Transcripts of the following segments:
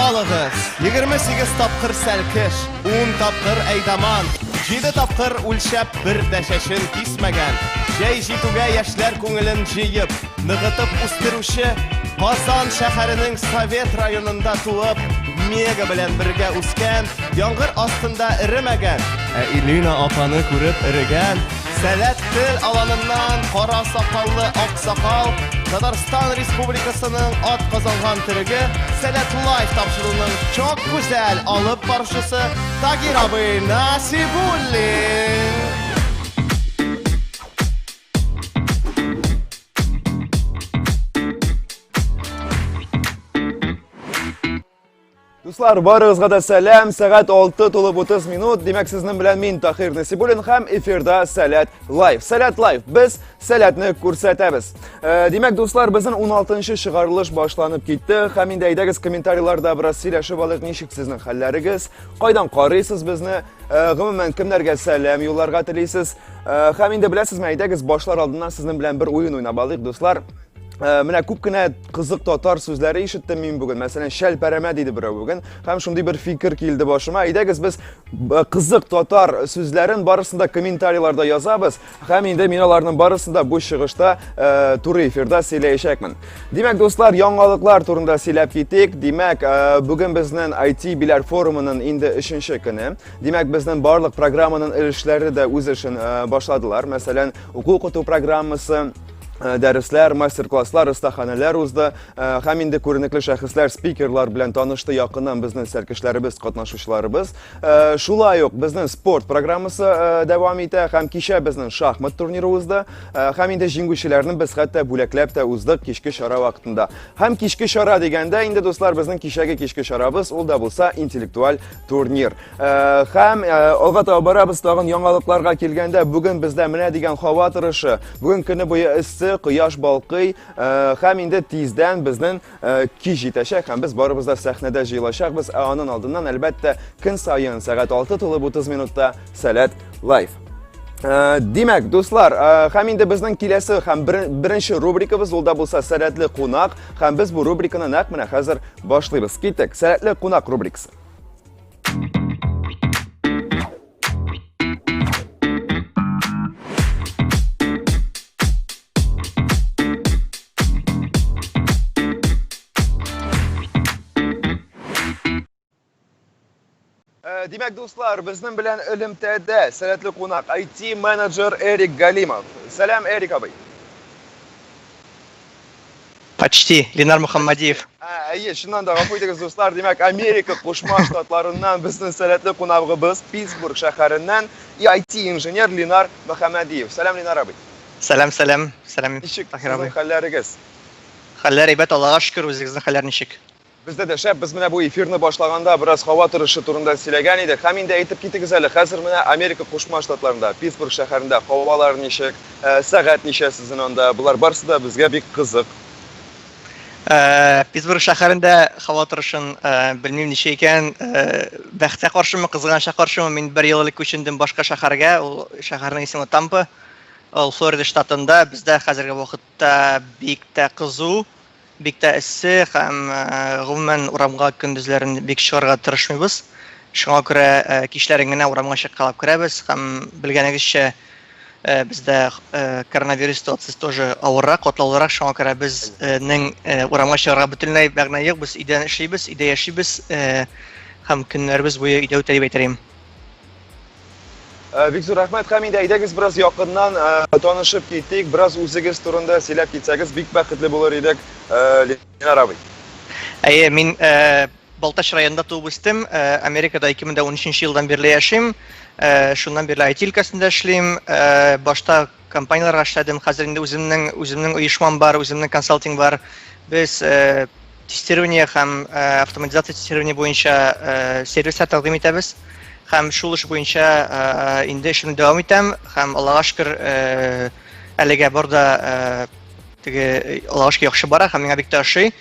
алыгыз. 28 тапкыр сәлкеш, 10 тапкыр әйдаман, 7 тапкыр үлчәп бер дәшәшен кисмәгән. Җәй җитүгә яшьләр күңелен җыеп, ныгытып үстерүче Казан шәһәренең Совет районында туып, Мега белән бергә үскән, яңгыр астында иремәгән, Илина апаны күреп ирегән, Сәләт тел аланыннан кара сакаллы аксакал, Татарстан Республикасының атказанган тереге Сәләт Лайф тапшыруның çok güzel алып барышысы Тагир абый Насибуллин. Дуслар, барыгызга да сәлам. Сәгать 6:30 минут. Демәк, сезнең белән мин Тахир Насибуллин һәм эфирда Сәләт Лайф. Сәләт Лайф. Без сәләтне күрсәтәбез. Демәк, дуслар, безнең 16-нчы чыгарылыш башланып китте. Һәм инде әйдәгез комментарийларда бераз сөйләшеп алыйк, ничек сезнең хәлләрегез? Кайдан карыйсыз безне? Гомумән кемнәргә сәлам юлларга телисез? Һәм инде беләсезме, әйдәгез башлар алдыннан сезнең белән бер уен уйнап алыйк, дуслар. Менә күп кенә кызык татар сүзләре ишеттем мин бүген. Мәсәлән, шәлпәрәмә диде берәү бүген. Һәм шундый бер фикер килде башыма. Әйдәгез без кызык татар сүзләрен барысында комментарийларда язабыз. Һәм инде мин аларның барысында бу чыгышта туры эфирда сөйләячәкмен. Димәк, дуслар, яңалыклар турында сөйләп китик. Димәк, бүген безнең IT биләр форумының инде 3нче көне. Димәк, безнең барлык программаның эшләре дә үз эшен башладылар. Мәсәлән, укыту программасы, дәресләр, мастер-класслар, остаханәләр узды. Һәм инде күренекле шәхесләр, спикерлар белән танышты якыннан безнең сәркешләребез, катнашучыларыбыз. Шулай ук безнең спорт программасы дәвам итә. Һәм кичә безнең шахмат турниры узды. Һәм инде җиңүчеләрне без хәтта бүләкләп тә уздык кичке чара вакытында. Һәм кичке чара дигәндә инде, дуслар, безнең кичәге кичке чарабыз ул да булса интеллектуаль турнир. Һәм алга таба барабыз тагын яңалыкларга килгәндә, бүген бездә менә дигән һава торышы. Бүген көне буе Кояш балкый, һәм инде тиздән безнең кич җитәчәк, һәм без барыбыз да сәхнәдә җыелачакбыз. Аның алдыннан әлбәттә көн саен сәгать 6:30 минутта Сәләт Лайф. Димәк, дуслар, һәм инде безнең киләсе һәм беренче рубрикабыз ул да булса Сәләтле кунак, һәм без бу рубриканы нәкъ менә хәзер башлыйбыз. Киттек, Сәләтле кунак рубрикасы. Димәк, дуслар, безнең белән элемтәдә сәләтле кунак IT менеджер Эрик Галимов. Сәлам, Эрик абый. Почти, Ленар Мухаммадиев. Әйе, шуннан да гафу итегез, дуслар. Димәк, Америка Кушма штатларыннан безнең сәләтле кунагыбыз Питтсбург шәһәреннән IT инженер Ленар Мухаммадиев. Сәлам, Ленар абый. Сәлам, сәлам. Сәлам, Тахир абый. Хәлләрегез? Хәлләр әйбәт, Аллага шөкер, үзегезнең хәлләр ничек? Бездә дә шәп, без менә бу эфирны башлаганда бераз һава торышы турында сөйләгән идек. Һәм инде әйтеп китегез әле, хәзер менә Америка Кушма штатларында, Питтсбург шәһәрендә һавалар ничек, сәгать ничә сезнең анда? Булар барысы да безгә бик кызык. Питтсбург шәһәрендә һава торышын белмим ничә икән, бәхеткә каршымы, кызганча каршымы, мин бер ел элек күчендем башка шәһәргә, ул шәһәрнең исеме Тампа, ул Флорида штатында. Бездә хәзерге вакытта бик тә кызу, бик тә эссе һәм гомумән урамга көндезләрен бик чыгарга тырышмыйбыз. Шуңа күрә кичләрен генә урамга чыккалап керәбез һәм белгәнегезчә бездә коронавирус ситуациясе тоже авыррак, катлаулырак. Шуңа күрә безнең урамга чыгарга бөтенләй мәгънә юк. Без өйдән эшлибез, өйдә яшибез һәм көннәребез буе өйдә үтә дип әйтәм. Бик зур рәхмәт. Һәм инде әйдәгез бераз якыннан танышып китик, бераз үзегез турында сөйләп китсәгез, бик бәхетле булыр идек, Ленар абый. Әйе, мин Балтач районында туып үстем. Америкада 2013 елдан бирле яшим. Шуннан бирле IT өлкәсендә эшлим. Башта компанияларга эшләдем. Хәзер инде үземнең оешмам бар, үземнең консалтинг бар. Без тестирование һәм автоматизация тестирование буенча сервислар тәкъдим итәбез. Һәм шул эш буенча инде эшемне дәвам итәм. Һәм Аллага шөкер, әлегә барда Аллага шөкер яхшы бара һәм миңа бик тә ошый.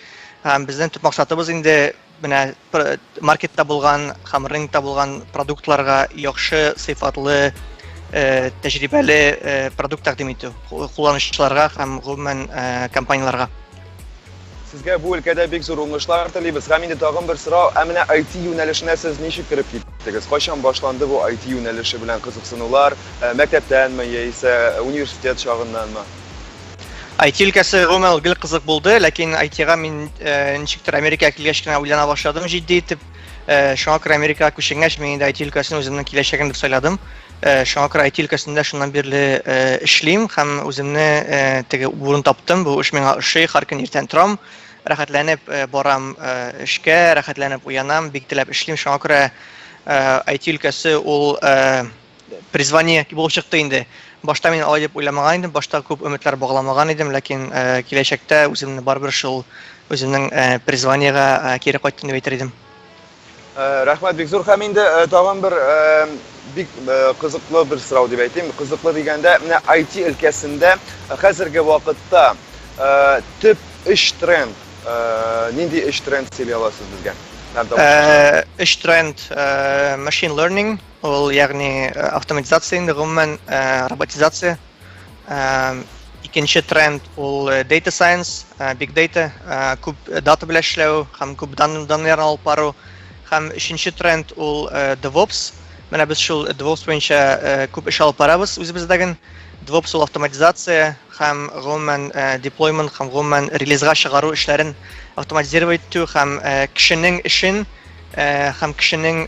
Һәм безнең төп максатыбыз инде менә маркетта булган һәм рынокта булган продуктларга яхшы сыйфатлы, тәҗрибәле продукт тәкъдим итү кулланучыларга һәм гомумән компанияларга. Sizga bu ülkede bek zor uңышлар tileymiz. Hem indi tagın bir sıra emine IT yönelişine siz nişik kirip gittiniz? Kaçan başlandı bu IT yönelişi bilen kızıksınılar? Mektepten mi, ise üniversitet çağından mı? IT ülkesi Roman gül kızık buldu, lakin IT'ga min nişiktir Amerika kileşkine uylana başladım ciddi etip. Şu an Amerika köşengeç men de IT ülkesinin özümden kileşekini dip sayladım. Şu an IT ülkesinde şundan birli işleyim, hem özümne tege burun taptım. Bu iş mena işi, her gün erten turam. Rahatlanıp baram işke, rahatlanıp uyanam, bektilep işleyim. Şu an IT ülkesi ol призвание gibi çıktı indi. Başta men alıp uylamagan idim, başta köp ümitler bağlamagan idim, lakin kileşekte özümne barber şol özümden призваниега keri qayttım dep aytırdım. Rahmat bek zor. Hem indi tagın bir bek kızıklı bir sıra dep aytayım. Kızıklı degende IT ülkesinde hazırki vaqtda tip iş trend nindi iş trend söyley alasız bizge? İş trend machine learning, ol yani avtomatizatsiya, gümmen robotizatsiya. İkinci trend ol data science, big data, köp data bilen işlew, hem köp danlarni alıp baru. Hem üçüncü trend ol DevOps. Mena biz şol DevOps boyunca köp iş alıp barabız özümüzdägen. DevOps ol avtomatizatsiya, hem gümmen deployment, hem gümmen release'ga çıgaru işlerin avtomatizerow etүү, hem kişinin işin, hem kişinin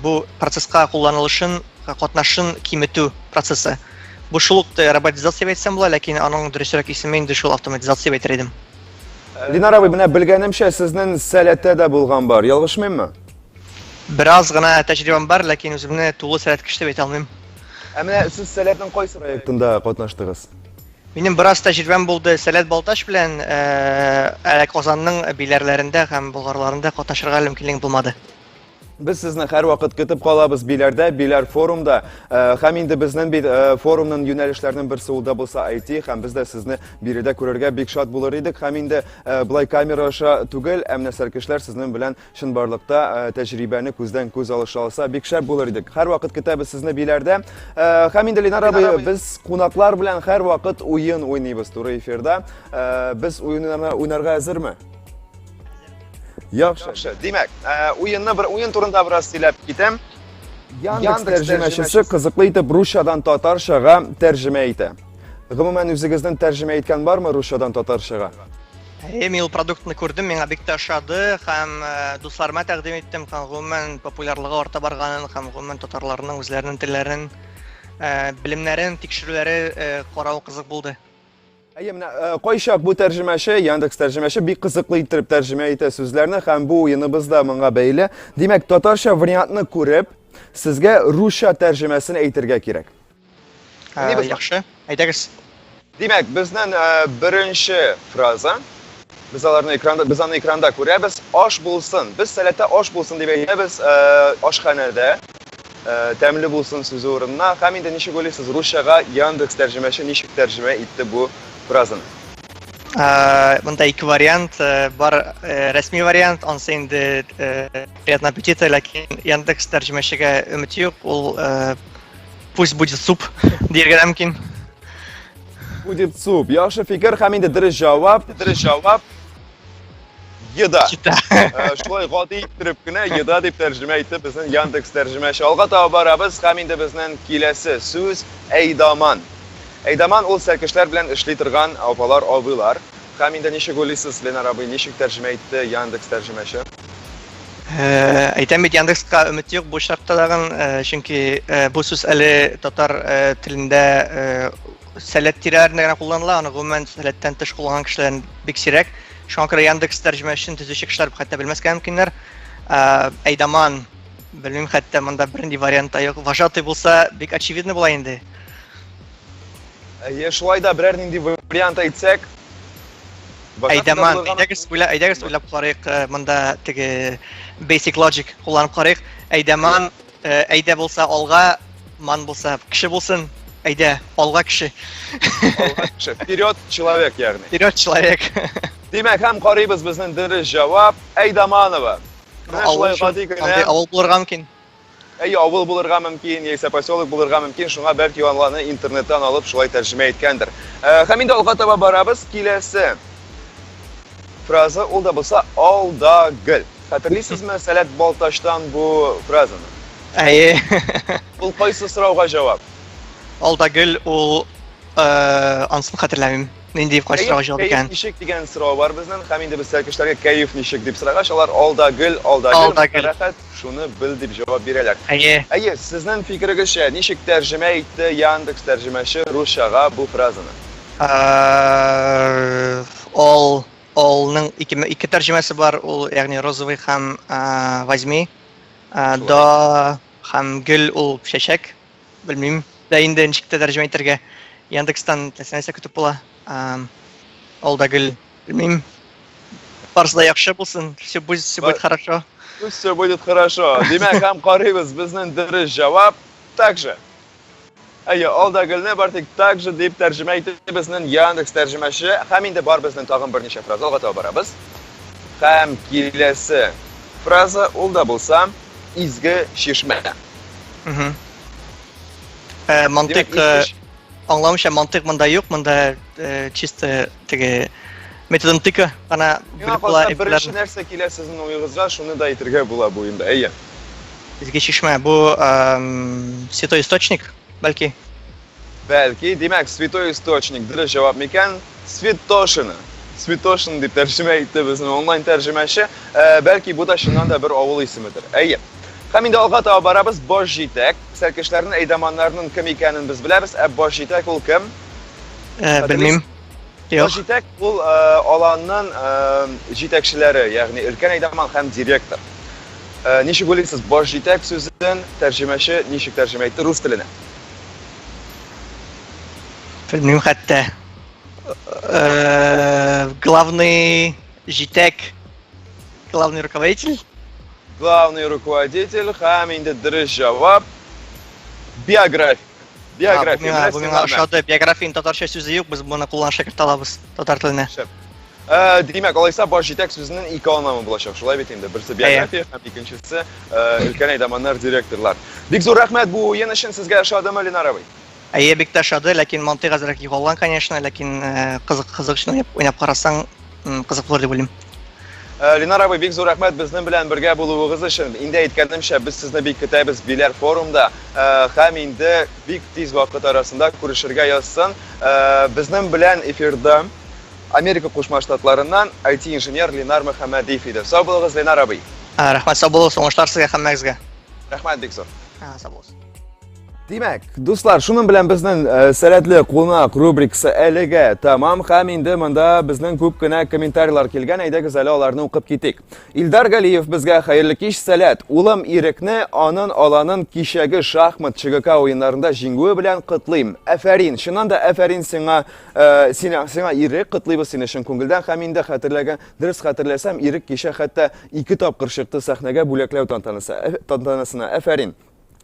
bu proseska kullanılışın, katnaşın kimetүү prosesi. Bu şolukta robotizatsiya etsem bular, lakin anın dürüstsürök ismi indi şol avtomatizatsiya etirdim. Dinar abi, buna bilgenimçe sizin seletde de bulgan var, yalgışmayım mı? Biraz gana tecrübem var, lakin özümne tuğlu selet kişide beyt almayım. Emine siz seletin qaysı proyektinde katnaştınız? Benim biraz tecrübem buldu. Selet Baltaş bilen Kazan'ın bilerlerinde hem bulgarlarında katnaşırga mümkünlüğüm bulmadı. Biz sizni her vakit kütüp kalabız bilerde, biler forumda. Hem indi bizden bir forumun yönelişlerinin bir soğuda bulsa IT, hem biz de sizni biride körerge bek şat bulur idik. Hem indi bulay kamera aşağı tugel, emne serkeşler sizin bilen şın barlıkta tecrübeni közden köz alışa alsa bek şat bulur idik. Her vakit kütübü sizni bilerde. Hem indi Linar abi, biz konaklar bilen her vakit oyun oynayız turu efirde. Biz oynarga hazır mı? Yaxşı. Demek, oyun turunda biraz silep gitem. Yandex tercümeşisi kızıklı itip Rusya'dan Tatarşaga tercüme eyti. Gümümen üzügüzden tercüme etken var mı Rusya'dan Tatarşaga? Men produktni ko'rdim, menga bek taşadı, hem dostlarıma taqdim etdim, hem gümmen popülerliği orta barganın, hem gümmen tatarlarının özlerinin tillerinin bilimlerin tekşürüleri qaraw kızık buldu. Qoyşaq bu tercümeşi, Yandex tercümeşi bir kızıklı itirip tercüme eyti sözlerini, hem bu oyunumuzda mına beyli. Demek, Tatarşa variantını kurip, sizge Rusya tercümesini eytirge kerek. Yaxşı, aytagız. Demek, bizden birinci fraza, biz onu ekranda ko'ramiz, osh bulsun, biz salata osh bulsun deb biz oshxonada təmli bulsun sözü o'rnina, hem endi nechik o'ylaysiz Rusyaga Yandex tercümeşi nechik tercüme etdi bu frazani? Bunda iki variant var, resmi variant, onsa endi приятного аппетита, lakin Yandex tercümeşiga ümit yo'q, ol pусть будет суп deyirge mümkün. Будет суп. Yaxşı fikir, hem endi dirish javob. Yeda. Şulay g'odiy ettiribgina yeda deb tercüme etdi bizning Yandex tercümeşi. Alga tava barabız, hem endi bizning kelasi so'z aydaman. Aydaman ol serkeşler bilen işley turgan opalar, obilar. Hem endi nechik o'ylaysiz Lenar abi, nechik tercüme etdi Yandex tercümeşi? Aytamiz, Yandex'ga ümit yo'q bu şartda dagın, çünki bu söz ali tatar tilinde selet tirarında kullanılan, gümmen seletten tış kullanan kişilerin bek sirek. Şu an Yandex tercümeşini tüzüşük kişiler hatta bilmezken mümkünler. Aydaman, bilmem hatta bunda birinci varianta yok. Vajatı bulsa bek очевидно bulayın indi. Şulay da birer nindi variant aytsak. Aydaman, aydagız uylap qarayıq, bunda tege basic logic kullanıp qarayıq. Aydaman, ayda bulsa olga, man bulsa kişi bulsun. Ayda, olga kişi. Olga kişi. Vперед человек yani. Vперед человек. Demek, hem qarayız bizning dirish javob Aydamanova. Avul bulurga mümkün. Avul bulurga mümkün, yeyse posyoluk bulurga mümkün. Şuna belki onlarını internetten alıp şulay tercüme etkendir. Hem indi alga tava barabız, kelasi fraza, ул да булса алда гөл. Хәтерлисезме Сәләт Балташтан бу фразаны? Әйе. Ул кайсы сорауга җавап? Алда гөл ул ансын хәтерләмим. Нинди кайсырак җавап икән? Ничек дигән сорау бар безнең, һәм инде без сәлкешләргә кәеф ничек дип сорагач, алар алда гөл, Алда гөл. Рәхәт, шуны бел дип җавап бирәләр. Әйе. Әйе, сезнең фикерегезчә, ничек тәрҗемә итте Яндекс тәрҗемәче русчага бу фразаны? Олның ике тәрҗемәсе бар, ул ягъни розовый һәм возьми. Да һәм гөл ул чәчәк. Белмим. Да инде ничек тәрҗемә итәргә. Яндекстан тәсәнәсә көтеп була. Алда гөл. Белмим. Барысы да яхшы булсын. Все будет хорошо. Все будет хорошо. Димәк, һәм карыйбыз безнең дөрес җавап также. Әйе, алда гөлне бартык также дип тәрҗемә итте безнең Яндекс тәрҗемәче. Һәм инде бар безнең тагын берничә фразаларга таба барабыз. Һәм киләсе фраза ул да булса изге шишмә. Мантык аңламыйча мантык монда юк, монда чисто теге методонтика ана Миңа калса беренче нәрсә килә сезнең уегызга, шуны да әйтергә була бу инде. Әйе. Изге шишмә бу святой источник, бәлки. Бәлки, димәк, святой источник дөрес җавап микән? Святошина. Святошин дип тәрҗемә итте безнең онлайн тәрҗемәче. Бәлки бу да чыннан да бер авыл исемедер. Әйе. Һәм инде алга таба барабыз. Баш җитәк. Сәркешләрнең әйдаманнарының кем икәнен без беләбез. Баш җитәк ул кем? Белмим. Баш җитәк ул аланның җитәкчеләре, ягъни өлкән әйдаман һәм директор. Ничек уйлыйсыз, баш җитәк сүзен тәрҗемәче ничек тәрҗемә итте рус теленә? Белмим хәтта. Главный җитәк. Главный руководитель. Главный руководитель һәм инде дөрес җавап биография. Бу миңа ошады. Биографияның татарча сүзе юк, без моны кулланышка кертә алабыз татар теленә. Димәк, алайса баш җитәк сүзенең ике анламы булачак. Шулай бит инде. Берсе биография һәм икенчесе өлкән әйдаманнар, директорлар. Бик зур рәхмәт бу уен өчен сезгә ошадымы, Ленар абый? Әйе, бик тә ошады, ләкин мантык азрак югалган, конечно, ләкин кызык өчен уйнап карасаң кызык булыр дип уйлыйм. Ленар абый, бик зур рәхмәт безнең белән бергә булуыгыз өчен. Инде әйткәнемчә, без сезне бик көтәбез Биләр форумда һәм инде бик тиз вакыт арасында күрешергә язсын. Безнең белән эфирда Америка Кушма Штатларыннан IT-инженер Ленар Мөхәммәдиев иде. Сау булыгыз, Ленар абый. Рәхмәт, сау булыгыз, уңышлар сезгә һәммәгезгә. Рәхмәт бик зур. Сау булыгыз. Димәк, дуслар, шуның белән безнең сәләтле кунак рубрикасы әлегә тамам. Һәм инде монда безнең күп кенә комментарийлар килгән. Әйдәгез әле аларны укып китик. Илдар Галиев безгә хәерле кич, Сәләт. Улым Ирекне анын аланын кичәге шахмат ЧГК уеннарында җиңүе белән котлыйм. Афәрин, чыннан да афәрин сиңа, сиңа Ирек, котлыйбыз сине чын күңелдән. Һәм инде хәтерләгән, дөрес хәтерләсәм, Ирек кичә хәтта 2 тапкыр чыкты сәхнәгә бүләкләү тантанасына. Афәрин.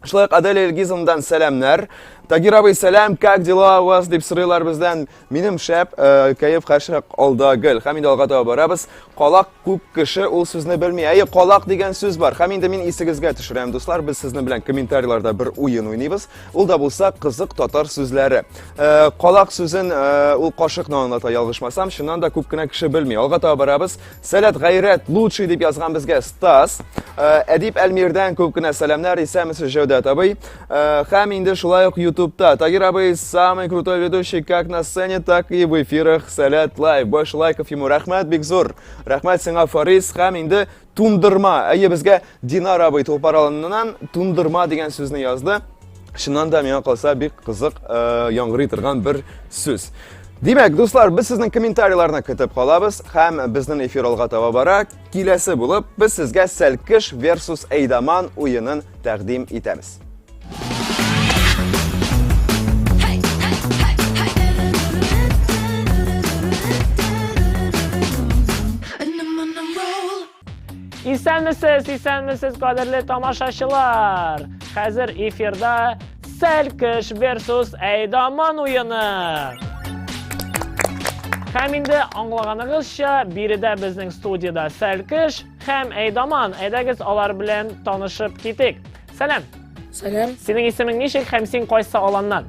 Шулай Аделя Илгизовнадан сәламнәр. Тагир абый, сәлам, как дела у вас дип сорыйлар бездән. Минем шәп, кәеф хәшрәк алда гөл. Һәм инде алга таба барабыз. Калак күп кеше ул сүзне белми. Әйе, калак дигән сүз бар. Һәм инде мин исегезгә төшерәм, дуслар, без сезнең белән комментарийларда бер уен уйныйбыз. Ул да булса кызык татар сүзләре. Калак сүзен ул кашыкны аңлата, ялгышмасам, чыннан да күп кенә кеше белми. Алга таба барабыз. Сәләт гайрәт лучший дип язган безгә Стас. Әдип Әлмирдән күп кенә сәламнәр, исәмсез Җәүдәт абый. Һәм инде шулай ук YouTube-та. Тагир абый самый крутой ведущий как на сцене, так и в эфирах Сәләт Лайв. Больше лайков ему. Рәхмәт бик зур. Рәхмәт сиңа, Фарис. Һәм инде тундырма. Әйе, безгә Динар абый Тупаралыннан тундырма дигән сүзне язды. Чыннан да миңа калса бик кызык яңгырый торган бер сүз. Димәк, дуслар, без сезнең комментарийларны көтеп калабыз һәм безнең эфир алга таба бара. Киләсе булып, без сезгә Сәлкеш versus Әйдаман уенын тәкъдим итәбез. Исәнмесез, кадерле тамашачылар. Хәзер эфирда Сәлкеш versus Әйдаман уены. Һәм инде аңлаганыгызча, биредә безнең студияда Сәлкеш һәм Әйдаман. Әйдәгез алар белән танышып китик. Сәлам. Сәлам. Синең исемең ничек һәм син кайсы аланнан?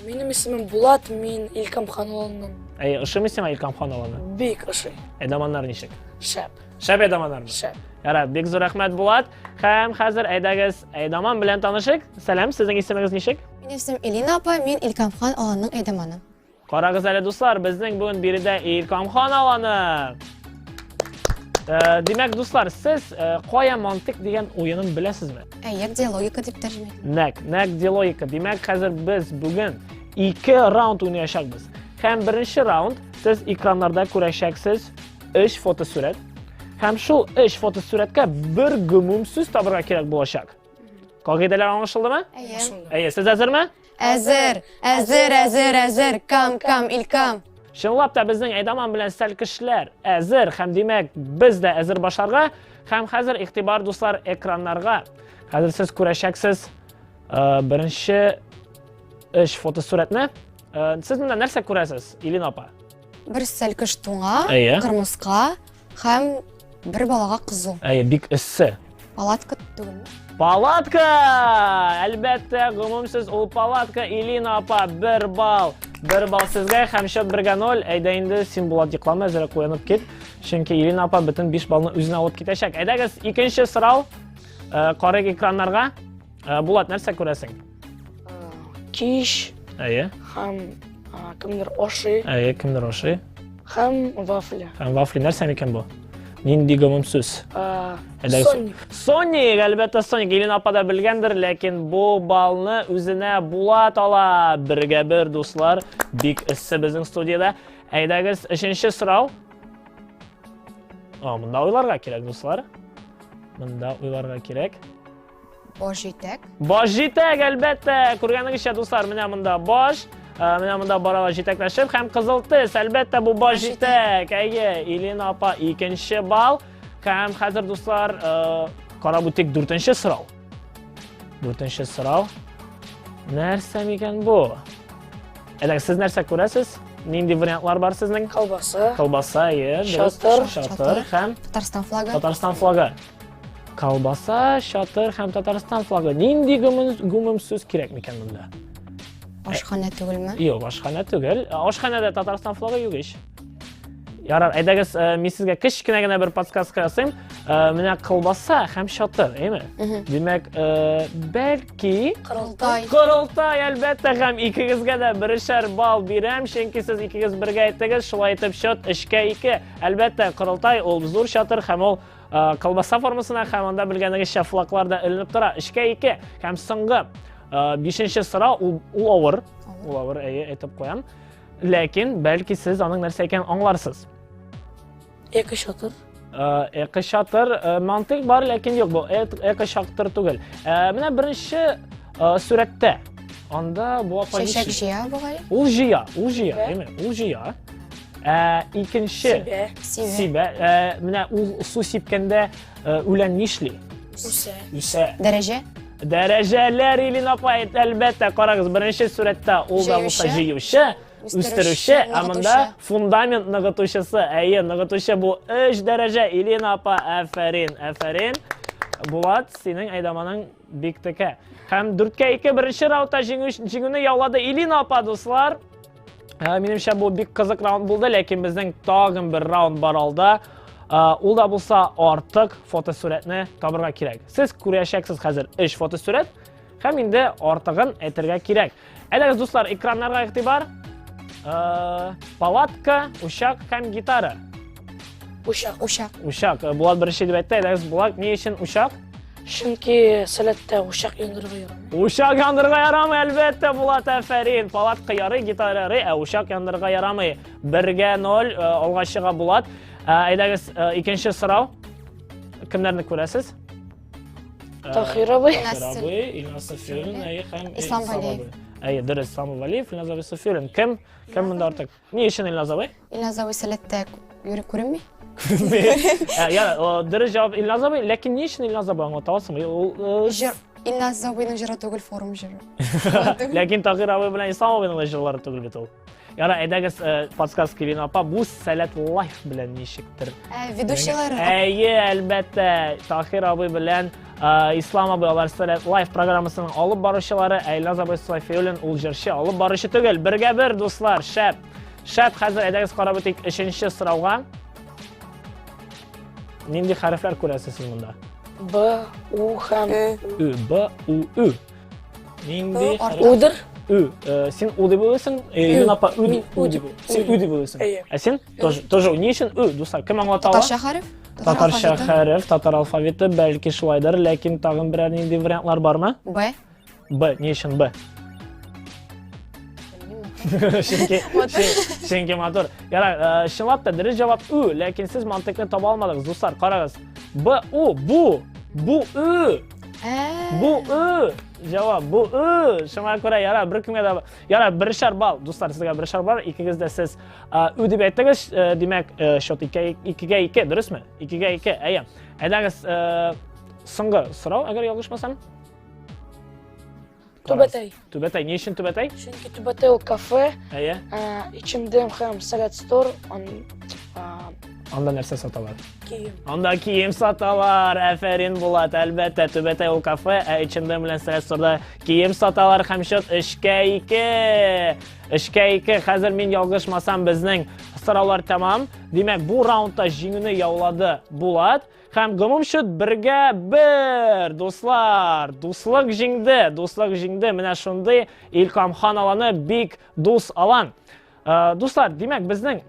Минем исемем Булат, мин Илкам хан аланнан. Ошымы сиңа Илкамхан аланы? Бик ошый. Әйдаманнар ничек? Шәп. Шәп әйдаманнармы? Шәп. Ярар, бик зур рәхмәт Булат. Һәм хәзер әйдәгез Әйдаман белән танышык. Сәлам, сезнең исемегез ничек? Минем исемем Элина апа, мин Илкамхан аланның әйдәманы. Карагыз әле дуслар, безнең бүген биредә Илкамхан аланы. Димәк, дуслар, сез кая мантык дигән уенын беләсезме? Әйе, диалогика дип тәрҗемә итәм. Нәк диалогика. Димәк, хәзер без бүген 2 раунд уйнаячакбыз. Һәм беренче раунд сез экраннарда күрәчәксез 3 фотосурәт. Һәм шул 3 фотосурәткә бер гомум сүз табырга кирәк булачак. Кагыйдәләр аңлашылдымы? Әйе. Сез әзерме? Әзер. Кам, Илкам. Чынлап та безнең Әйдаман белән сәлкешләр әзер һәм димәк без дә әзер башларга һәм хәзер игътибар дуслар экраннарга. Хәзер сез күрәчәксез беренче 3 фотосурәтне. Сез монда нәрсә күрәсез, Илина апа? Бер сәлкеш туңа, Әйе. кырмыска һәм бер балага кызу. Бик эссе. Палатка түгелме? Палатка! Әлбәттә, гомумсыз ул палатка. Илина апа, 1 балл. 1 балл сезгә һәм счет 1-0. Әйдә инде син Булат йоклама, әзрәк уянып кит. Чөнки Илина апа бөтен 5 баллны үзенә алып китәчәк. Әйдәгез, икенче сорау. Карык экраннарга. Булат, нәрсә күрәсең? Киш Әйе. һәм кемдер ошый Кемдер ошый? һәм вафля. Һәм вафли нәрсә микән бу? Нинди гомумсыз? Соник. Соник, әлбәттә Соник. Илина апа да белгәндер, ләкин бу балны үзенә Булат ала. 1-1 дуслар. Бик эссе безнең студияда. Әйдәгез, өченче сорау. Монда уйларга кирәк, дуслар. Монда уйларга кирәк. Баш җитәк. Баш җитәк, әлбәттә. Күргәнегезчә, дуслар, менә монда баш. Менә монда баралар җитәкләшеп һәм кызыл төс. Әлбәттә, бу баш җитәк. Әйе, Илина апа 2 балл. Һәм хәзер, дуслар, карап үтик 4нче сорау. 4нче сорау. Нәрсә микән бу? Әйдәгез, сез нәрсә күрәсез? Нинди вариантлар бар сезнең? Колбаса. Колбаса, Шатыр. Шатыр һәм Татарстан флагы. Татарстан флагы. Колбаса, шатыр һәм Татарстан флагы. Нинди гомумсыз кирәк микән монда? Ашхана түгелме? Юк, ашхана түгел. Ашханада Татарстан флагы юк иш. Ярар, әйдәгез, мин сезгә кечкенә генә бер подсказка ясыйм. Менә колбаса һәм шатыр, әйме? Димәк, бәлки Кырылтай. Корылтай, әлбәттә, һәм икегезгә дә 1 балл бирәм, чөнки сез икегез бергә әйттегез, шулай итеп счет 3-2. Әлбәттә, Корылтай ул зур шатыр һәм ул колбаса формасына һәм анда белгәнегезчә флаглар да эленеп тора. 3-2 һәм соңгы 5нче сорау ул авыр. Ул авыр, әйтеп куям. Ләкин бәлки сез аның нәрсә икәнен аңларсыз. Эко шатыр. Эко шатыр мантык бар, ләкин юк, бу эко шатыр түгел. Менә беренче сүрәттә анда бу апа Чәчәк җыя бугай. ул җыя, әйме? Ул җыя. Икенче сибә. Менә ул су сипкәндә үлән нишли? Үсә. Дәрәҗә. Дәрәҗәләр, Илина апа, әлбәттә, карагыз, беренче сүрәттә ул да булса җыючы, үстерүче, ә монда фундамент ныгытучысы. Әйе, ныгытучы бу 3 дәрәҗә. Илина апа, әфәрин. Булат, синең Әйдаманың бик текә. Һәм 4-2 беренче раунда җиңүне яулады Илина апа, дуслар. Минемчә, бу бик кызык раунд булды, ләкин безнең тагын бер раунд бар алда. Ул да булса артык фотосурәтне табырга кирәк. Сез күрәчәксез хәзер 3 фотосурәт һәм инде артыгын әйтергә кирәк. Әйдәгез, дуслар, экраннарга игътибар. Палатка, учак һәм гитара. Учак. Булат беренче дип әйтте. Әйдәгез, Булат, ни өчен учак? Чөнки сәләттә ушак яндырырга ярамый. Ушак яндырырга ярамый, әлбәттә, Булат, әфәрин. Палатка ярый, гитара ярый, ушак яндырырга ярамый. 1-0 алга чыга Булат. Әйдәгез, икенче сорау. Кемнәрне күрәсез? Тахир абый. Илназ Сафиуллин, һәм Ислам Валиев. Дөрес, Ислам Валиев, Илназ Сафиуллин. Кем монда артык? Ни өчен Илназ абый? Илназ абый сәләттә йөреп күренми? Дөрес җавап Илназ абый, ләкин ни өчен Илназ абый аңлата аласыңмы? Илназ абыйның җыры түгел, форум җыры. Ләкин Тахир абый белән Ислам абыйның җырлары түгел бит ул. Ярар, әйдәгез, подсказка Илина апа, бу Сәләт Лайф белән ничектер? Ведущийлары. Әйе, әлбәттә, Тахир абый белән Ислам абый алар Сәләт Лайф программасының алып баручылары, Илназ абый Сафиуллин ул җырчы алып баручы түгел. 1-1 дуслар, шәп. Shart hozir aydagiz qarab o'ting 3-so'rovga. Nima harflar ko'rasiz siz bunda? B, U ham. U, B, U, U. Nima harf? Udir. U. Sen U deb o'ylaysan, Elina opa U deb. Sen U deb o'ylaysan. Sen тоже ne uchun U? Do'stlar, kim anglata oladi? Tatar harf? Tatarcha harf, tatar alfaviti, balki shuydir, lekin tag'in biror nima variantlar bormi? B. B, ne uchun B? Chunki motor. Yana shinlabda diri javob U, lekin siz mantiqni topa olmadingiz. Do'stlar, qarang. B, U, bu U. Bu U. Javob bu U. Shunga ko'ra yana bir kimga yana birshar ball. Do'stlar, sizga birshar ball, ikkingizda siz U deb aytdingiz, demak, shot 2 ga 2, durustmi? 2 ga 2. Ayam. Aydagiz so'nggi so'rov, agar yolg'ishmasam. Tubatay. Tubatay, ne uchun Tubatay? Chunki Tubatay u kafe. Aya. Ichimda ham salat store, Onda narsa sotalar. kiyim. Onda kiyim sotalar. Aferin Bulat, albatta Tubatay u kafe, ichimda bilan salat store'da kiyim sotalar. Hamshot 3-2. 3-2. Hozir men yolg'ishmasam bizning so'rovlar tamom. Demak, bu raundda jingni yovladi Bulat. Ham gumum shut 1-1. Do'stlar, do'stlik jingdi. Mana shunday Ilkomxon alani big do'st alan. Do'stlar, demak bizning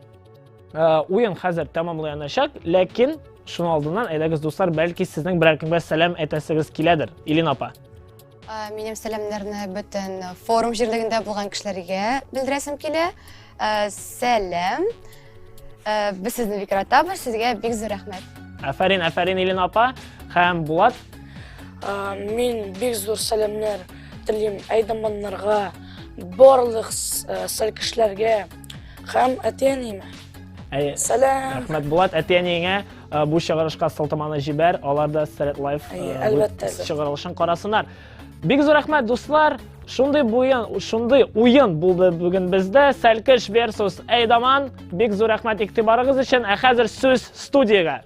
o'yin hozir tamomlanashak, lekin shuni oldindan aytamiz do'stlar, balki sizning biror kimga salom aytasingiz keladir. Elina opa. Mening salamlarni butun forum jirligida bo'lgan kishilarga bildirasam kela. Salom. Biz sizni fikratamiz, sizga bek zo'r rahmat. Aferin Elina opa. Ham Bulat. Men bek zo'r salomlar tilayman aydamanlarga, barliq salkishlarga ham ataynima. Salam. Rahmat Bulat, atayiningga bu chig'irishga siltamani jibar, ularda Salat Live albatta chig'irishini qarasınlar. Bek zo'r rahmat do'stlar. Shunday o'yin bo'ldi bugun bizda Salkish versus Aydaman. Bek zo'r rahmat e'tiboringiz uchun. Hozir so'z studiyaga.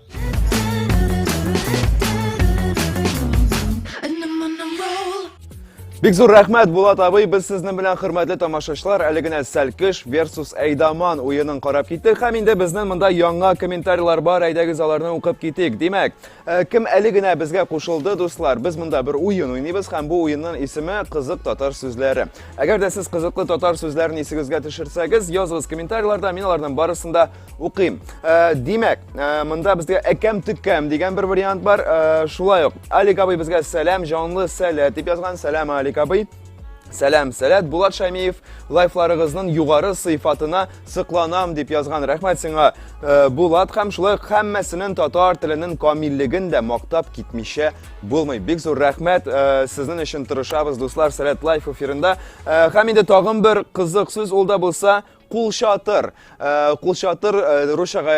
Bek zo'r rahmat Bulat abi, biz sizni bilan hurmatli tomoshabinlar, aligina Salkish versus Aydaman o'yinini qarab ketdik. Ham endi bizning bunda yangi kommentariyalar bor, aydagiz ularni o'qib ketdik. Demak, kim aligina bizga qo'shildi do'stlar? Biz bunda bir o'yin o'ynaymiz, ham bu o'yinning ismi qiziq tatar so'zlari. Agarda siz qiziqli tatar so'zlarini esingizga tushirsangiz, yozing kommentariyalarda, men ulardan barisini o'qiyim. Demak, bunda bizga akam tukkam degan bir variant bor. Shulay yo'q. Alik abi bizga salom, jonli salat deb yozgan. Salom Alik abi. Salam salat. Bulat Shamiyev live'laringizning yuqori sifatına sıqlanam deb yozgan. Rahmat senga Bulat. Ham shulay hammasining tatar tilining komilligini maqtab ketmisha bo'lmay. Bek zo'r rahmat. Sizning uchun tirishamiz do'stlar Salat live efirida. Ham endi tag'in bir qiziq so'z olda bo'lsa, Qulshotir. Qulshotir ruschaga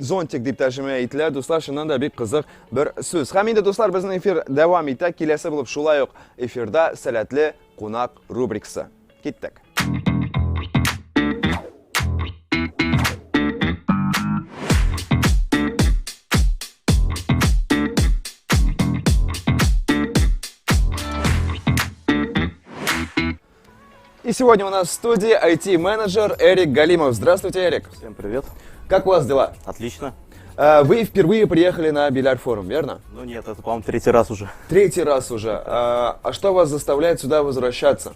zontik deb tarjima etiladi. Do'stlar, shundan da bir qiziq bir so'z. Ham endi do'stlar bizning efir davom etadi. Kelasi bo'lib shulay yo'q efirda salatli qo'noq rubrikasi. Ketdik. И сегодня у нас в студии IT-менеджер Эрик Галимов. Здравствуйте, Эрик. Всем привет. Как у вас дела? Отлично. Вы впервые приехали на Бильярд-форум, верно? Ну нет, это, по-моему, третий раз уже. Третий раз уже. А что вас заставляет сюда возвращаться?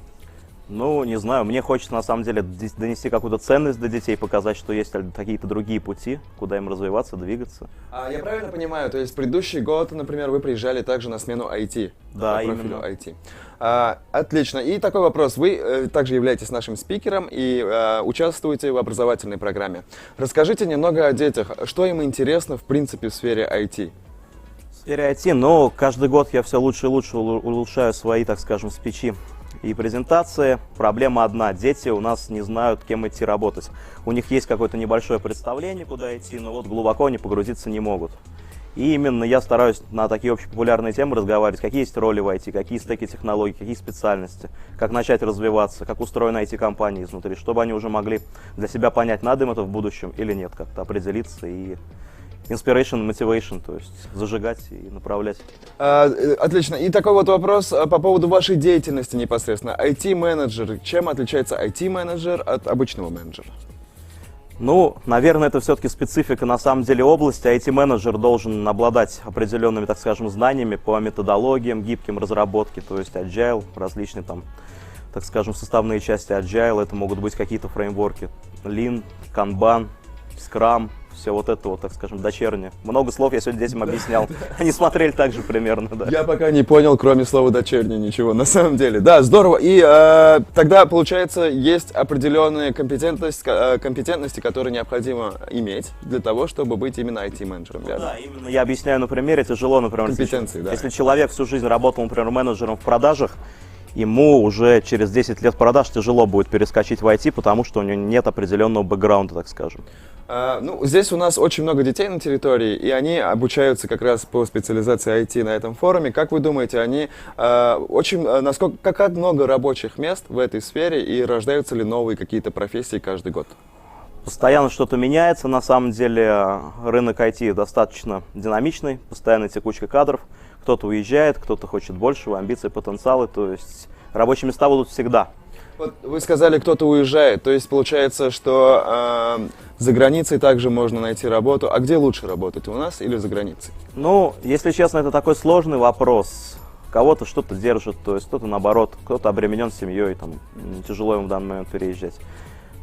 Ну, не знаю, мне хочется, на самом деле, донести какую-то ценность для детей, показать, что есть какие-то другие пути, куда им развиваться, двигаться. Я правильно понимаю, то есть предыдущий год, например, вы приезжали также на смену IT? Да, по профилю именно. IT. Отлично. И такой вопрос. Вы также являетесь нашим спикером и участвуете в образовательной программе. Расскажите немного о детях. Что им интересно, в принципе, в сфере IT? В сфере IT, но каждый год я все лучше и лучше улучшаю свои, так скажем, спичи и презентации. Проблема одна. Дети у нас не знают, кем идти работать. У них есть какое-то небольшое представление, куда идти, но вот глубоко они погрузиться не могут. И именно я стараюсь на такие общепопулярные темы разговаривать. Какие есть роли в IT, какие стеки технологий, какие специальности, как начать развиваться, как устроена IT-компания изнутри, чтобы они уже могли для себя понять, надо им это в будущем или нет, как-то определиться и inspiration, motivation, то есть зажигать и направлять. Отлично. И такой вот вопрос по поводу вашей деятельности непосредственно. IT-менеджер. Чем отличается IT-менеджер от обычного менеджера? Ну, наверное, это все-таки специфика на самом деле области. IT-менеджер должен обладать определенными, так скажем, знаниями по методологиям, гибким разработке, то есть agile, различные там, так скажем, составные части agile. Это могут быть какие-то фреймворки, Lean, Kanban, Scrum, все вот это вот, так скажем, дочернее. Много слов я сегодня детям объяснял. Они смотрели так же примерно, да. Я пока не понял, кроме слова «дочерний», ничего, на самом деле. Да, здорово. И тогда, получается, есть определенные компетентности, которые необходимо иметь для того, чтобы быть именно IT-менеджером. Да, именно я объясняю на примере. Тяжело, например, Компетенции, да. если человек всю жизнь работал, например, менеджером в продажах, ему уже через 10 лет продаж тяжело будет перескочить в IT, потому что у него нет определенного бэкграунда, так скажем. Ну, здесь у нас очень много детей на территории, и они обучаются как раз по специализации IT на этом форуме. Как вы думаете, они как много рабочих мест в этой сфере, и рождаются ли новые какие-то профессии каждый год? Постоянно что-то меняется, на самом деле рынок IT достаточно динамичный, постоянная текучка кадров, кто-то уезжает, кто-то хочет большего, амбиции, потенциалы, то есть рабочие места будут всегда. Вот вы сказали, кто-то уезжает, то есть получается, что за границей также можно найти работу. А где лучше работать, у нас или за границей? Ну, если честно, это такой сложный вопрос. Кого-то что-то держит, то есть кто-то наоборот, кто-то обременен семьей, там, тяжело ему в данный момент переезжать.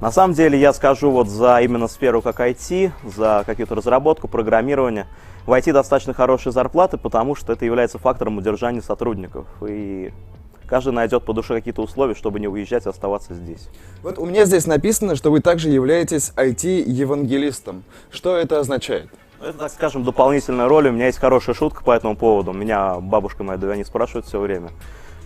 На самом деле, я скажу вот за именно сферу как IT, за какую-то разработку, программирование. В IT достаточно хорошие зарплаты, потому что это является фактором удержания сотрудников. И каждый найдет по душе какие-то условия, чтобы не уезжать и оставаться здесь. Вот у меня здесь написано, что вы также являетесь IT-евангелистом. Что это означает? Это, так скажем, дополнительная роль. У меня есть хорошая шутка по этому поводу. Меня бабушка моя Дуня спрашивает все время.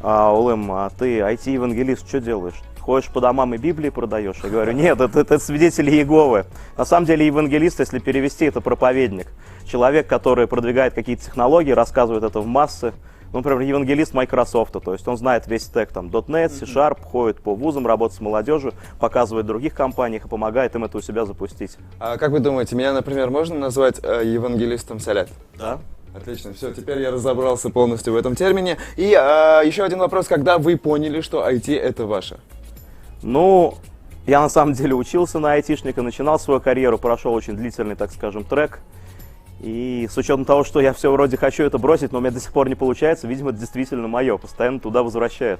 Улым, а ты IT-евангелист, что делаешь? Ходишь по домам и Библии продаешь? Я говорю, нет, это свидетели Иеговы. На самом деле евангелист, если перевести, это проповедник. Человек, который продвигает какие-то технологии, рассказывает это в массы. Ну, например, евангелист Microsoft, то есть он знает весь стек, там, .NET, C#, ходит по вузам, работает с молодежью, показывает в других компаниях и помогает им это у себя запустить. А как вы думаете, меня, например, можно назвать евангелистом Салят? Да. Отлично, все, теперь я разобрался полностью в этом термине. И еще один вопрос, когда вы поняли, что IT это ваше? Ну, я на самом деле учился на айтишника, начинал свою карьеру, прошел очень длительный, так скажем, трек. И с учетом того, что я все вроде хочу это бросить, но у меня до сих пор не получается, видимо, это действительно мое, постоянно туда возвращает.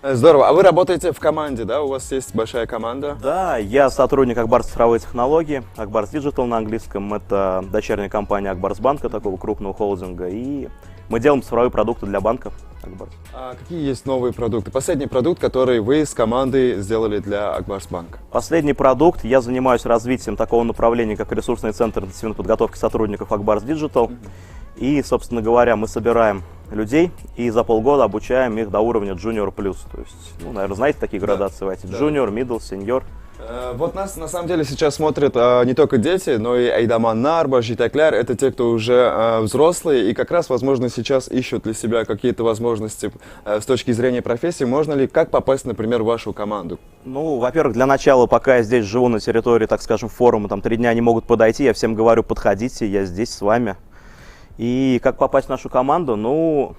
Здорово. А вы работаете в команде, да? У вас есть большая команда? Да, я сотрудник Акбарс цифровой технологии, Акбарс Digital на английском. Это дочерняя компания Акбарс банка, такого крупного холдинга. И мы делаем цифровые продукты для банка Акбарс. А какие есть новые продукты? Последний продукт, который вы с командой сделали для Акбарс банка? Последний продукт. Я занимаюсь развитием такого направления, как ресурсный центр интенсивной подготовки сотрудников Акбарс Digital. И, собственно говоря, мы собираем людей и за полгода обучаем их до уровня Junior+. То есть, ну, наверное, знаете такие градации в IT? Junior, Middle, Senior. Вот нас на самом деле сейчас смотрят не только дети, но и Айдаман Нарба, Житакляр. Это те, кто уже взрослые и как раз, возможно, сейчас ищут для себя какие-то возможности с точки зрения профессии. Можно ли, как попасть, например, в вашу команду? Ну, во-первых, для начала, пока я здесь живу на территории, так скажем, форума, там 3 дня не могут подойти, я всем говорю, подходите, я здесь с вами. И как попасть в нашу команду? Ну,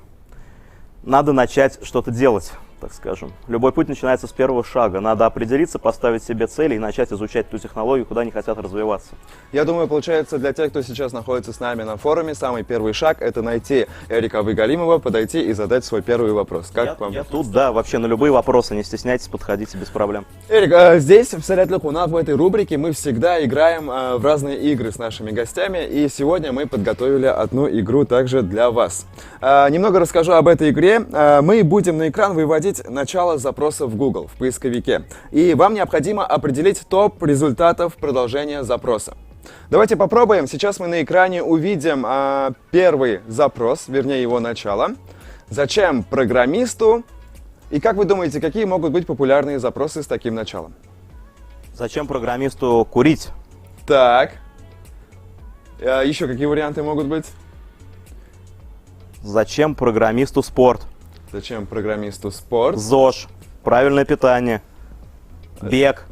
надо начать что-то делать, так скажем. Любой путь начинается с первого шага. Надо определиться, поставить себе цели и начать изучать ту технологию, куда они хотят развиваться. Я думаю, получается, для тех, кто сейчас находится с нами на форуме, самый первый шаг – это найти Эрика Выгалимова, подойти и задать свой первый вопрос. Как вам? Я тут, да, вообще на любые вопросы, не стесняйтесь, подходите без проблем. Эрик, здесь, в Салят Лукунах, в этой рубрике, мы всегда играем в разные игры с нашими гостями, и сегодня мы подготовили одну игру также для вас. Немного расскажу об этой игре. Мы будем на экран выводить начало запроса в Google, в поисковике. И вам необходимо определить топ результатов продолжения запроса. Давайте попробуем. Сейчас мы на экране увидим первый запрос, вернее его начало. Зачем программисту? И как вы думаете, какие могут быть популярные запросы с таким началом? Зачем программисту курить? Так. Еще какие варианты могут быть? Зачем программисту спорт? Зачем программисту спорт? ЗОЖ, правильное питание, бег.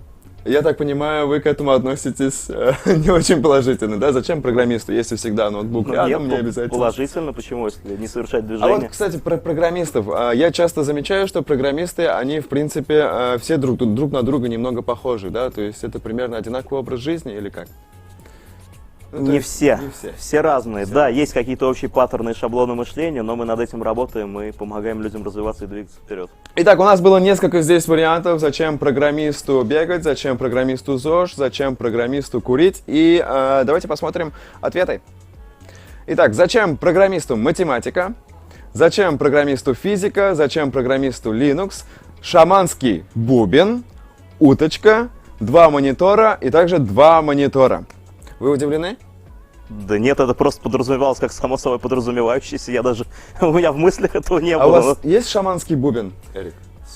Я так понимаю, вы к этому относитесь не очень положительно, да? Зачем программисту, если всегда ноутбук рядом, не обязательно? Положительно, почему, если не совершать А движение? вот, кстати, про программистов. Я часто замечаю, что программисты, они, в принципе, все друг на друга немного похожи, да? То есть это примерно одинаковый образ жизни или как? Ну, то Не есть все. не все. Все разные. Да, есть какие-то общие паттерны и шаблоны мышления, но мы над этим работаем и помогаем людям развиваться и двигаться вперед. Итак, у нас было несколько здесь вариантов, зачем программисту бегать, зачем программисту ЗОЖ, зачем программисту курить. И давайте посмотрим ответы. Итак, зачем программисту математика, зачем программисту физика, зачем программисту Linux, шаманский бубен, уточка, 2 монитора и также 2 монитора. Вы удивлены? Да нет, это просто подразумевалось как само собой подразумевающееся. Я даже, у меня в мыслях этого не А у было. вас есть шаманский бубен, Эрик?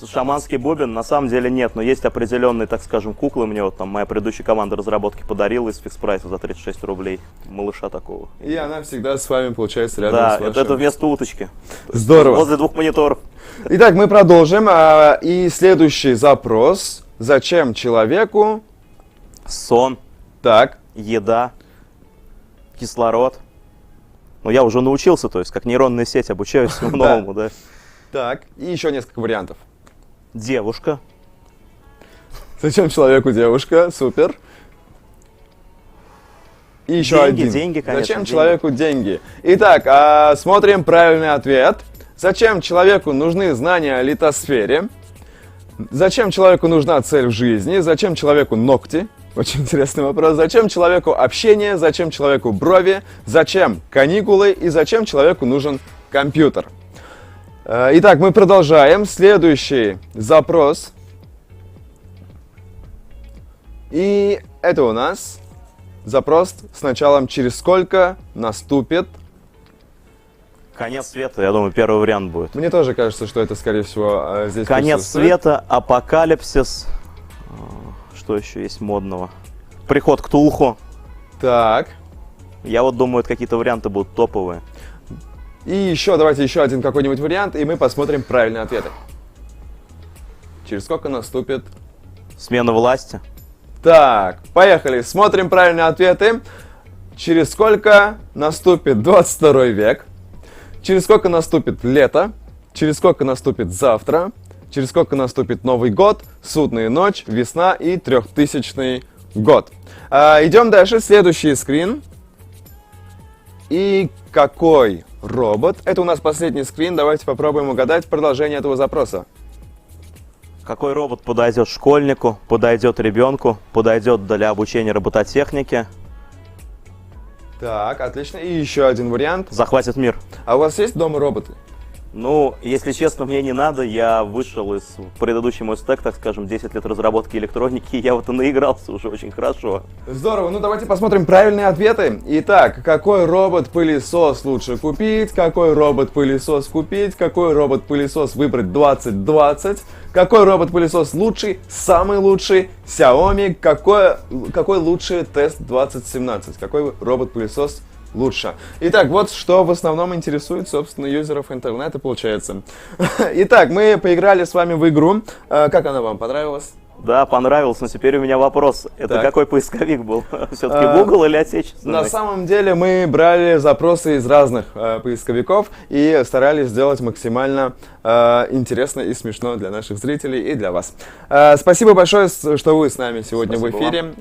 Шаманский бубен на самом деле нет, но есть определенные, так скажем, куклы. Мне вот там моя предыдущая команда разработки подарила из фикс-прайса за 36 рублей. Малыша такого. И она всегда с вами, получается, рядом Да, с вашим. это вместо уточки. Здорово. Возле 2 мониторов. Итак, мы продолжим. И следующий запрос. Зачем человеку... Сон, Так, еда, кислород. Ну, я уже научился, то есть, как нейронная сеть, обучаюсь всему новому, да. так. И еще несколько вариантов. Девушка. Зачем человеку девушка? Супер. И еще Деньги, один. деньги, конечно, Зачем деньги. человеку деньги? Итак, смотрим правильный ответ. Зачем человеку нужны знания о литосфере? Зачем человеку нужна цель в жизни? Зачем человеку ногти? Очень интересный вопрос. Зачем человеку общение? Зачем человеку брови? Зачем каникулы? И зачем человеку нужен компьютер? Итак, мы продолжаем. Следующий запрос. И это у нас запрос с началом «Через сколько наступит». Конец света, я думаю, первый вариант будет. Мне тоже кажется, что это, скорее всего, здесь Конец присутствует. света, апокалипсис. Что еще есть модного? Приход к Тулху. Так. Я вот думаю, это какие-то варианты будут топовые. И еще, давайте еще один какой-нибудь вариант, и мы посмотрим правильные ответы. Через сколько наступит... Смена власти. Так, поехали. Смотрим правильные ответы. Через сколько наступит 22 век? Через сколько наступит лето? Через сколько наступит завтра? Через сколько наступит Новый год, Судная ночь, весна и 3000 год? Идем дальше. Следующий скрин. И какой робот? Это у нас последний скрин. Давайте попробуем угадать продолжение этого запроса. Какой робот подойдет школьнику, подойдет ребенку, подойдет для обучения робототехники, Так, отлично. И еще один вариант. захватит мир? А у вас есть дома роботы? Ну, если честно, мне не надо. Я вышел из предыдущий мой стек, так скажем, 10 лет разработки электроники, и я вот и наигрался уже очень хорошо. Здорово, ну давайте посмотрим правильные ответы. Итак, какой робот-пылесос лучше купить? Какой робот-пылесос купить? Какой робот-пылесос выбрать 2020? Какой робот-пылесос лучший? Самый лучший? Xiaomi? Какой лучший тест 2017? Какой робот-пылесос лучше? Итак, вот что в основном интересует, собственно, юзеров интернета, получается. Итак, мы поиграли с вами в игру. Как она вам понравилась? Да, понравилось, но теперь у меня вопрос. Это Так. какой поисковик был? Все-таки Google или отечественный? На самом деле мы брали запросы из разных поисковиков и старались сделать максимально интересно и смешно для наших зрителей и для вас. Спасибо большое, что вы с нами сегодня Спасибо в эфире.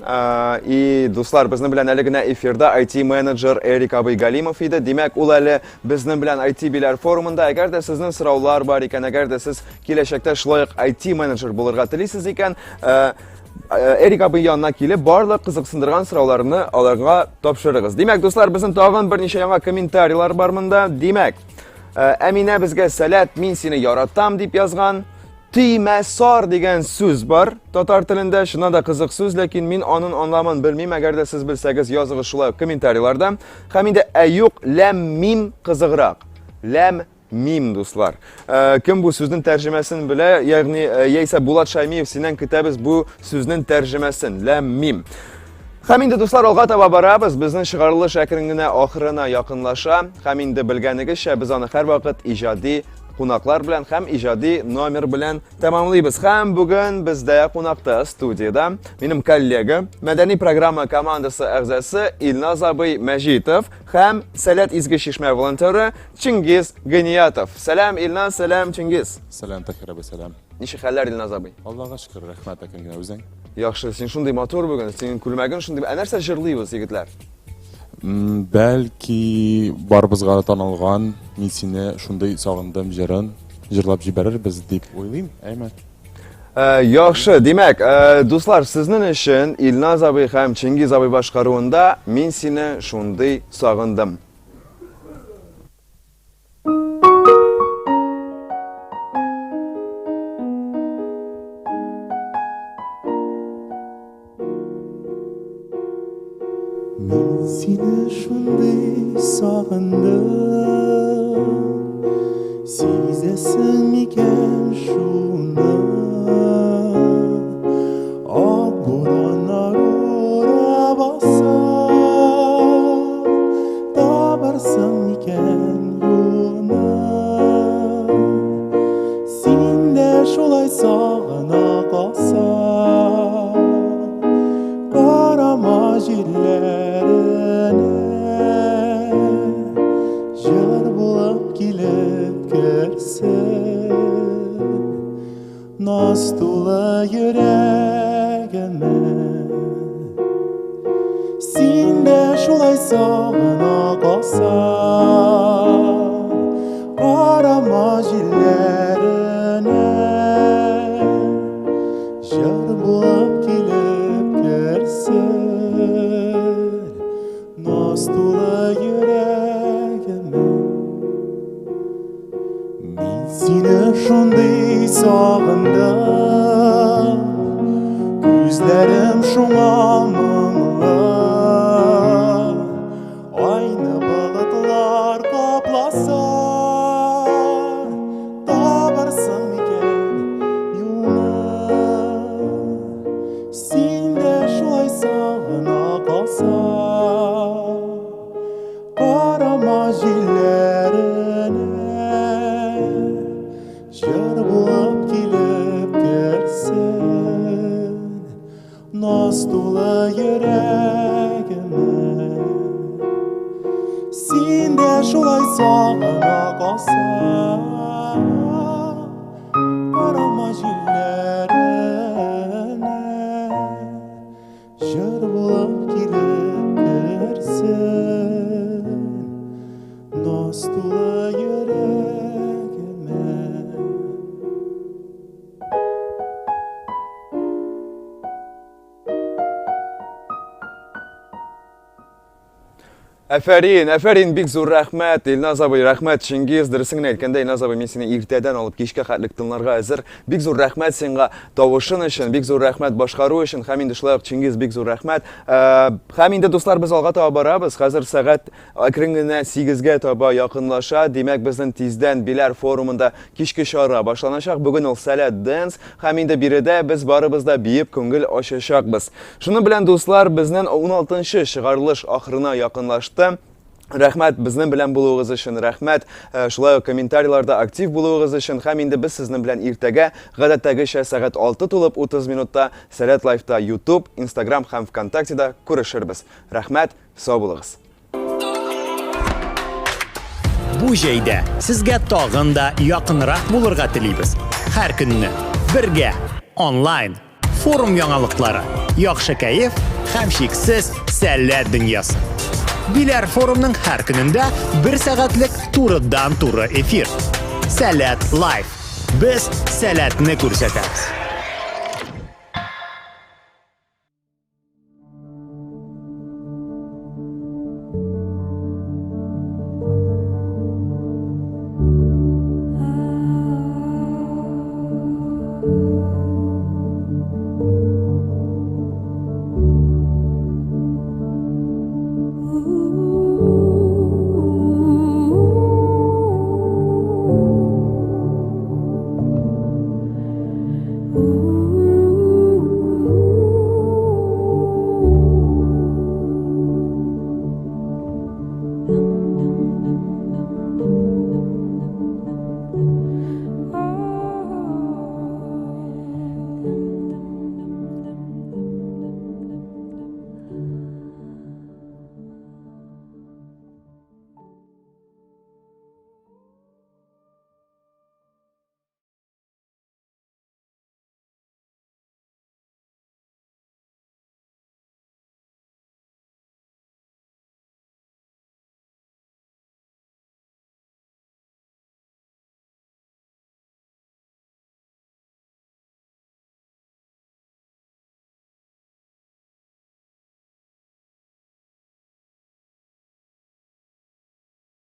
И Дуслар, безнең белән әлегенә эфирда IT-менеджер Эрик Абый Галимов иде. Димәк, ул әле безнең белән IT-биләр форумында. Әгәр дә сезнең сораулар бар икән, әгәр дә сез киләчәктә шулай ук IT-менеджер булырга телисез икән, Эрик абый янына килеп, барлык кызыксындырган сорауларны аларга тапшырыгыз. Димәк, дуслар, безнең тагын берничә яңа комментарийлар бар монда. Димәк, Әминә безгә сәләт, мин сине яратам дип язган. Тимәсар дигән сүз бар татар телендә, шуңа да кызык сүз, ләкин мин аның аңламын белмим. Әгәр дә сез белсәгез, языгыз шулай комментарийларда. Һәм инде әюк ләм мим кызыграк. Ләм мим, дуслар. Кем бу сүзнең тәрҗемәсен белә, ягъни яисә Булат Шаймиев синнән көтәбез бу сүзнең тәрҗемәсен. Ләм мим. Һәм инде, дуслар, алга таба барабыз. Безнең чыгарылыш әкрен генә ахырына якынлаша. Һәм инде белгәнегезчә, без аны һәрвакыт иҗади кунаклар белән һәм иҗади номер белән тәмамлыйбыз. Һәм бүген бездә кунакта студияда минем коллега, мәдәни программа командасы әгъзасы Илназ абый Мәҗитов һәм Сәләт изге чишмә волонтеры Чингиз Гыниятов. Сәлам Илназ, сәлам Чингиз. Сәлам Тахир абый, сәлам. Ничек хәлләр Илназ абый? Аллаһка шөкер, рәхмәт әкәнгә үзең. Яхшы, син шундый матур бүген, син күлмәгең шундый. Ә нәрсә җырлыйбыз, егетләр? Бәлки барыбызга танылган, мин сине шундый сагындым җырын җырлап җибәрербез дип уйлыйм, әйме? Яхшы, димәк, дуслар, сезнең өчен Илназ абый һәм Чингиз абый башкаруында мин сине шундый сагындым. Мен сені шундый сағындым, сезесің мекен шуны, ақ бораннар урап алса, табарсың мекен юны. Сен де шулай сағына қалсаң, қарама жерлеріне, жар болып келіп кірсін, наз толы жүрегіме. Сен де шулай сағына қалсаң, қарама жерлеріне, жар болып келіп кірсін, наз толы жүрегіме. Мен сені шундый сағындым, көзләрем шуңа мұңлы, айны бұлытлар қапласа, табарсың мекен юны. Сен де шулай сағына қалсаң, қарама жерлеріне, жар болып келіп кірсін, наз толы жүрегіме. Сен де шулай сағына қалсаң, қарама жерлеріне, жар болып келіп кірсін, наз толы жүрегіме. Әфәрин, бик зур рәхмәт, Илназ абый, рәхмәт Чингиз, дөресен әйткәндә, Илназ абый, мин сине иртәдән алып кичкә хәтлек тыңларга әзер. Бик зур рәхмәт сиңа тавышың өчен, бик зур рәхмәт башкару өчен, һәм инде шулай ук Чингиз, бик зур рәхмәт. Һәм инде дуслар, без алга таба барабыз. Хәзер сәгать әкрен генә 8-гә таба якынлаша. Димәк, безнең тиздән Биләр форумында кичке чара башланачак. Бүген ул Сәләт Dance, һәм инде биредә без барыбыз да биеп күңел ачачакбыз. Шуның белән дуслар, безнең 16-нчы чыгарылыш ахырына якынлашты. Рәхмәт безнең белән булуыгыз өчен, рәхмәт шулай ук комментарийларда актив булуыгыз өчен, һәм инде без сезнең белән иртәгә гадәттәгечә сәгать 6:30 минутта Сәләт Лайфта YouTube, Instagram һәм ВКонтактеда күрешербез. Рәхмәт, сау булыгыз. Бу җәйдә сезгә тагын да якынрак булырга телибез. Һәр көнне бергә онлайн форум яңалыклары, яхшы кәеф һәм шиксез сәләт дөньясы. Биләр форумның һәр көнендә 1 сәгатьлек турыдан-туры эфир. Сәләт Лайф. Без сәләтне күрсәтәбез.